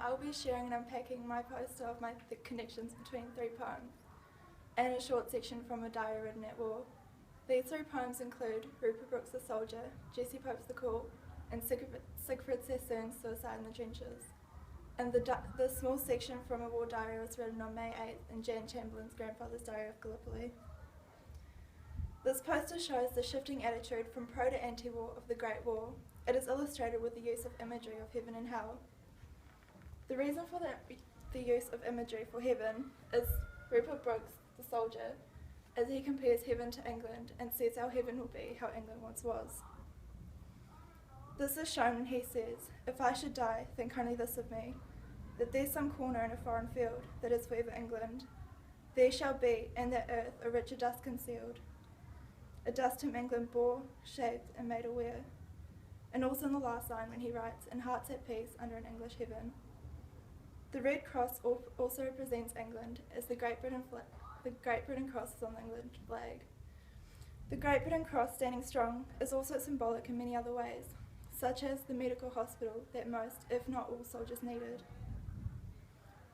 I'll be sharing and unpacking my poster of the connections between three poems and a short section from a diary written at war. These three poems include Rupert Brooke's The Soldier, Jessie Pope's The Call, and Siegfried Sassoon's Suicide in the Trenches. And the small section from a war diary was written on May 8th in Jan Chamberlain's grandfather's diary of Gallipoli. This poster shows the shifting attitude from pro to anti-war of the Great War. It is illustrated with the use of imagery of heaven and hell. The reason for the use of imagery for heaven is Rupert Brooke's The Soldier, as he compares heaven to England and says how heaven will be how England once was. This is shown when he says, "If I should die, think only this of me, that there's some corner in a foreign field that is forever England. There shall be in that earth a richer dust concealed, a dust whom England bore, shaped and made aware." And also in the last line when he writes, "In hearts at peace under an English heaven." The Red Cross also represents England, as the Great Britain Cross is on the England flag. The Great Britain Cross, standing strong, is also symbolic in many other ways, such as the medical hospital that most, if not all, soldiers needed.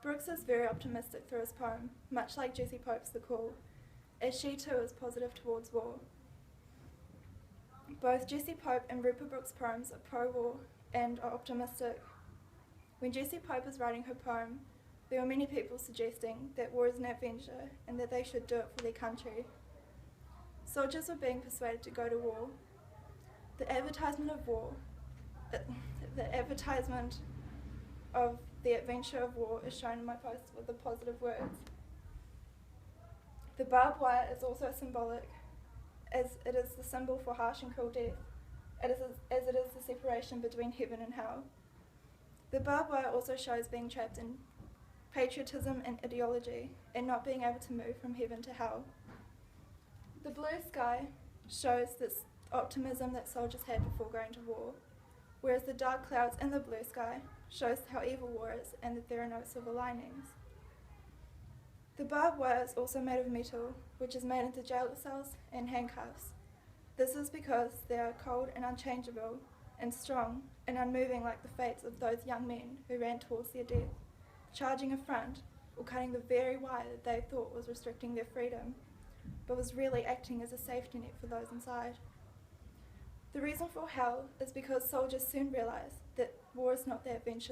Brooks is very optimistic through his poem, much like Jessie Pope's The Call, as she too is positive towards war. Both Jessie Pope and Rupert Brooke's poems are pro-war and are optimistic. When Jessie Pope was writing her poem, there were many people suggesting that war is an adventure and that they should do it for their country. Soldiers were being persuaded to go to war. The advertisement of the adventure of war is shown in my post with the positive words. The barbed wire is also symbolic, as it is the symbol for harsh and cruel death, as it is the separation between heaven and hell. The barbed wire also shows being trapped in patriotism and ideology, and not being able to move from heaven to hell. The blue sky shows this optimism that soldiers had before going to war, whereas the dark clouds in the blue sky shows how evil war is and that there are no silver linings. The barbed wire is also made of metal, which is made into jail cells and handcuffs. This is because they are cold and unchangeable, and strong and unmoving like the fates of those young men who ran towards their death, charging a front or cutting the very wire that they thought was restricting their freedom, but was really acting as a safety net for those inside. The reason for hell is because soldiers soon realised that war is not the adventure